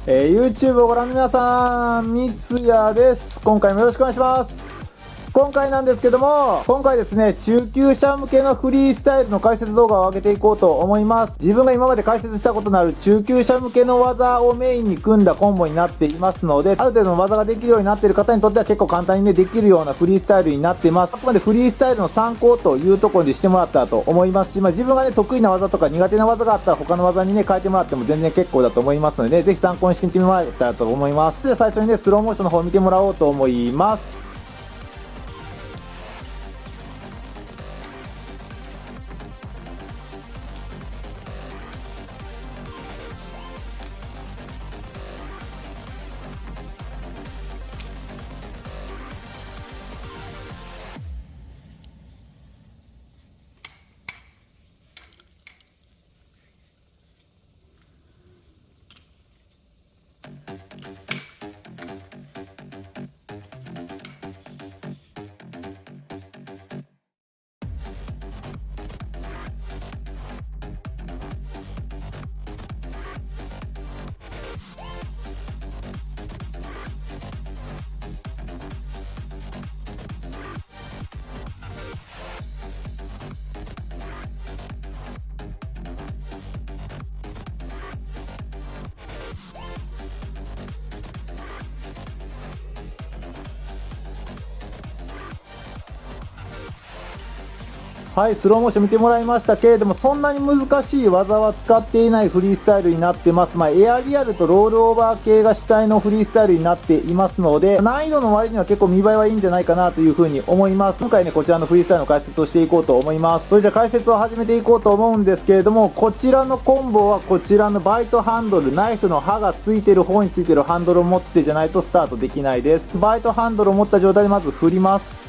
YouTube をご覧の皆さん、三ツ矢です。今回もよろしくお願いします。今回なんですけども、今回ですね、中級者向けのフリースタイルの解説動画を上げていこうと思います。自分が今まで解説したことのある中級者向けの技をメインに組んだコンボになっていますので、ある程度の技ができるようになっている方にとっては結構簡単にね、できるようなフリースタイルになっています。あくまでフリースタイルの参考というところにしてもらったらと思いますし、自分がね、得意な技とか苦手な技があったら他の技にね、変えてもらっても全然結構だと思いますので、ぜひ参考にしてみてもらえたらと思います。では最初にね、スローモーションの方を見てもらおうと思います。はい、スローモーション見てもらいましたけれども、そんなに難しい技は使っていないフリースタイルになってます。エアリアルとロールオーバー系が主体のフリースタイルになっていますので、難易度の割には結構見栄えはいいんじゃないかなというふうに思います。今回ね、こちらのフリースタイルの解説をしていこうと思います。それじゃあ解説を始めていこうと思うんですけれども、こちらのコンボはこちらのバイトハンドル、ナイフの刃がついてる方についてるハンドルを持ってじゃないとスタートできないです。バイトハンドルを持った状態でまず振ります。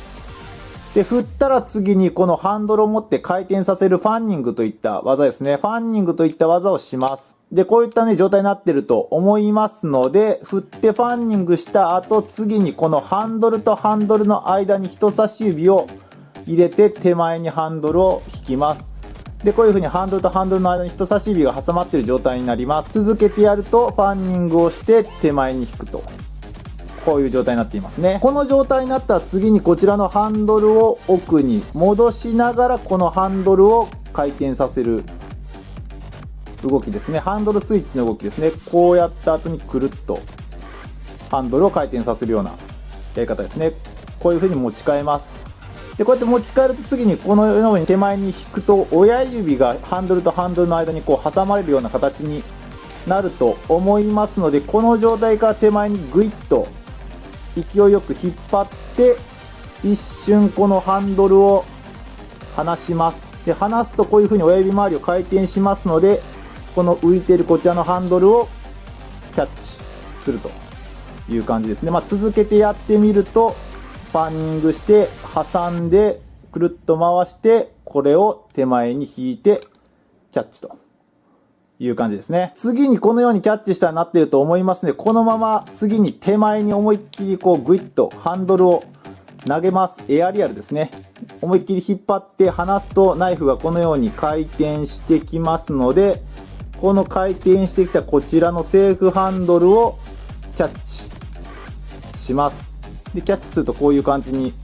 で、振ったら次にこのハンドルを持って回転させるファンニングといった技ですね。ファンニングといった技をします。で、こういったね、状態になってると思いますので、振ってファンニングした後、次にこのハンドルとハンドルの間に人差し指を入れて手前にハンドルを引きます。で、こういう風にハンドルとハンドルの間に人差し指が挟まっている状態になります。続けてやると、ファンニングをして手前に引くと。こういう状態になっていますね。この状態になったら次にこちらのハンドルを奥に戻しながらこのハンドルを回転させる動きですね。ハンドルスイッチの動きですね。こうやった後にくるっとハンドルを回転させるようなやり方ですね。こういう風に持ち替えます。で、こうやって持ち替えると次にこのように手前に引くと親指がハンドルとハンドルの間にこう挟まれるような形になると思いますので、この状態から手前にグイッと勢いよく引っ張って一瞬このハンドルを離します。で、離すとこういう風に親指周りを回転しますので、この浮いているこちらのハンドルをキャッチするという感じですね。続けてやってみると、ファンニングして挟んでくるっと回してこれを手前に引いてキャッチという感じですね。次にこのようにキャッチしたらなっていると思いますので、このまま次に手前に思いっきりこうグイッとハンドルを投げます。エアリアルですね。思いっきり引っ張って離すとナイフがこのように回転してきますので、この回転してきたこちらのセーフハンドルをキャッチします。で、キャッチするとこういう感じに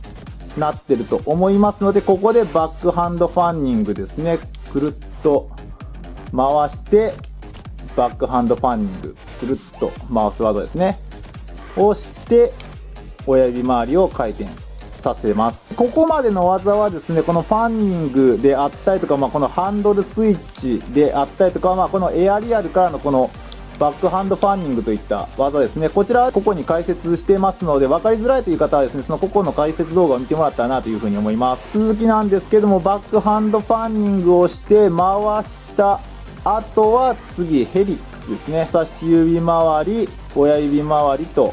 なってると思いますので、ここでバックハンドファンニングですね。くるっと回してバックハンドファンニングくるっと回す技ですねをして親指周りを回転させます。ここまでの技はですね、このファンニングであったりとか、このハンドルスイッチであったりとか、このエアリアルからのこのバックハンドファンニングといった技ですね。こちらはここに解説してますので、分かりづらいという方はですね、そのここの解説動画を見てもらったらなというふうに思います。続きなんですけども、バックハンドファンニングをして回したあとは次ヘリックスですね。人差し指周り、親指周りと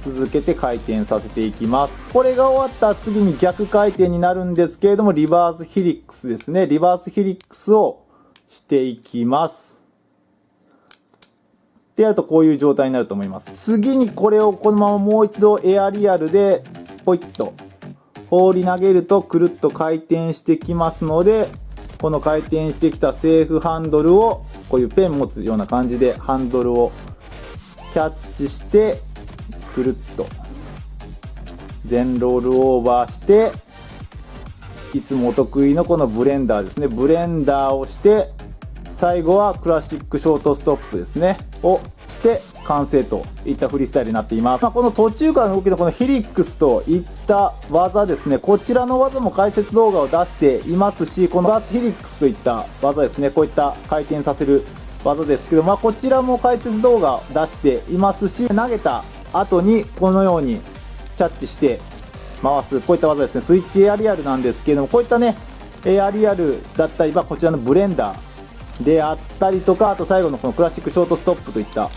続けて回転させていきます。これが終わったら次に逆回転になるんですけれども、リバースヘリックスですね。リバースヘリックスをしていきます。でやるとこういう状態になると思います。次にこれをこのままもう一度エアリアルでポイッと放り投げるとくるっと回転してきますので、この回転してきたセーフハンドルをこういうペン持つような感じでハンドルをキャッチして、くるっと。全ロールオーバーして、いつもお得意のこのブレンダーですね。ブレンダーをして、最後はクラシックショートストップですね。をして完成といったフリースタイルになっています。この途中からの動きのこのヘリックスといった技ですね。こちらの技も解説動画を出していますし、このバースヘリックスといった技ですね。こういった回転させる技ですけど、こちらも解説動画を出していますし、投げた後にこのようにキャッチして回す、こういった技ですね。スイッチエアリアルなんですけども、こういったね、エアリアルだったり、こちらのブレンダーであったりとか、あと最後のこのクラシックショートストップといった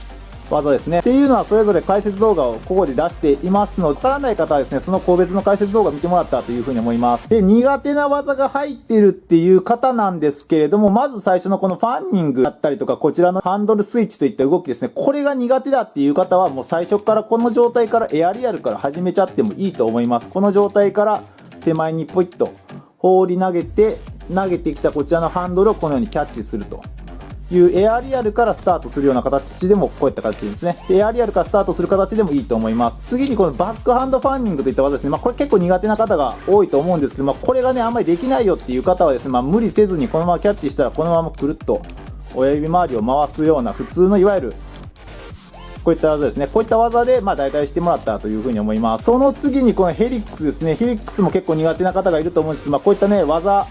技ですね。っていうのはそれぞれ解説動画をここで出していますので、わからない方はですね、その個別の解説動画を見てもらったらというふうに思います。で、苦手な技が入っているっていう方なんですけれども、まず最初のこのファンニングだったりとか、こちらのハンドルスイッチといった動きですね。これが苦手だっていう方はもう最初からこの状態からエアリアルから始めちゃってもいいと思います。この状態から手前にポイッと放り投げてきたこちらのハンドルをこのようにキャッチするというエアリアルからスタートするような形でもこういった形ですね。エアリアルからスタートする形でもいいと思います。次にこのバックハンドファンニングといった技ですね。これ結構苦手な方が多いと思うんですけど、これがね、あんまりできないよっていう方はですね、無理せずにこのままキャッチしたらこのままくるっと親指周りを回すような普通のいわゆるこういった技ですね。こういった技で、代替してもらったらというふうに思います。その次にこのヘリックスですね。ヘリックスも結構苦手な方がいると思うんですけど、こういったね、技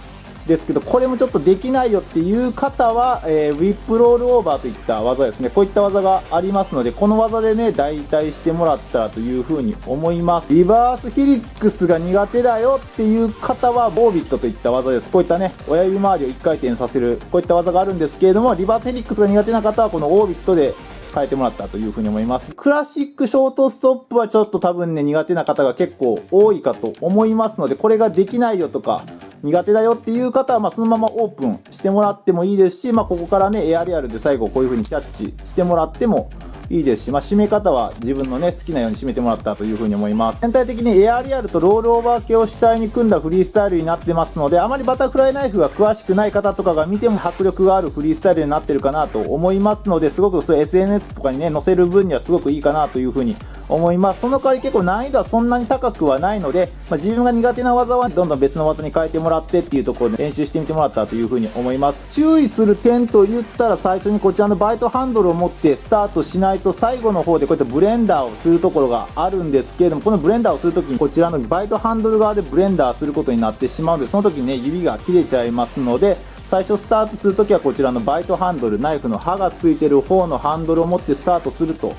ですけど、これもちょっとできないよっていう方は、ウィップロールオーバーといった技ですね。こういった技がありますので、この技でね、代替してもらったらというふうに思います。リバースヘリックスが苦手だよっていう方は、ボービットといった技です。こういったね、親指周りを1回転させる、こういった技があるんですけれども、リバースヘリックスが苦手な方は、このオービットで変えてもらったというふうに思います。クラシックショートストップはちょっと多分ね、苦手な方が結構多いかと思いますので、これができないよとか、苦手だよっていう方は、そのままオープンしてもらってもいいですし、ここからね、エアリアルで最後こういう風にキャッチしてもらってもいいですし、締め方は自分のね、好きなように締めてもらったという風に思います。全体的にエアリアルとロールオーバー系を主体に組んだフリースタイルになってますので、あまりバタフライナイフが詳しくない方とかが見ても迫力があるフリースタイルになってるかなと思いますので、すごくそう SNS とかにね、載せる分にはすごくいいかなという風に思います。その代わり結構難易度はそんなに高くはないので、自分が苦手な技はどんどん別の技に変えてもらってっていうところで練習してみてもらったらという風に思います。注意する点と言ったら、最初にこちらのバイトハンドルを持ってスタートしないと、最後の方でこうやってブレンダーをするところがあるんですけれども、このブレンダーをするときにこちらのバイトハンドル側でブレンダーすることになってしまうので、その時にね、指が切れちゃいますので、最初スタートするときはこちらのバイトハンドル、ナイフの刃がついてる方のハンドルを持ってスタートすると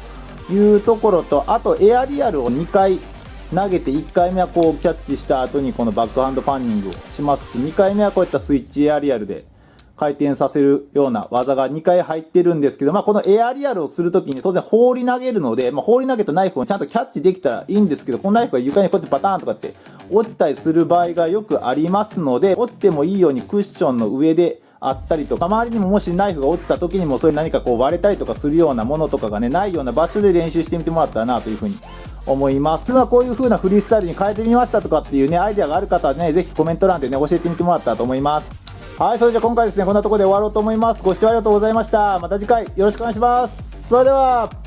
いうところと、あとエアリアルを2回投げて、1回目はこうキャッチした後にこのバックハンドファンニングをしますし、2回目はこういったスイッチエアリアルで回転させるような技が2回入ってるんですけど、このエアリアルをするときに当然放り投げるので、放り投げたナイフをちゃんとキャッチできたらいいんですけど、このナイフが床にこうやってバターンとかって落ちたりする場合がよくありますので、落ちてもいいようにクッションの上であったりとか、周りにももしナイフが落ちた時にもそういう何かこう割れたりとかするようなものとかがね、ないような場所で練習してみてもらったらなというふうに思います。こういう風なフリースタイルに変えてみましたとかっていうね、アイデアがある方はね、ぜひコメント欄でね、教えてみてもらったらと思います。はい、それじゃあ今回ですね、こんなところで終わろうと思います。ご視聴ありがとうございました。また次回よろしくお願いします。それでは。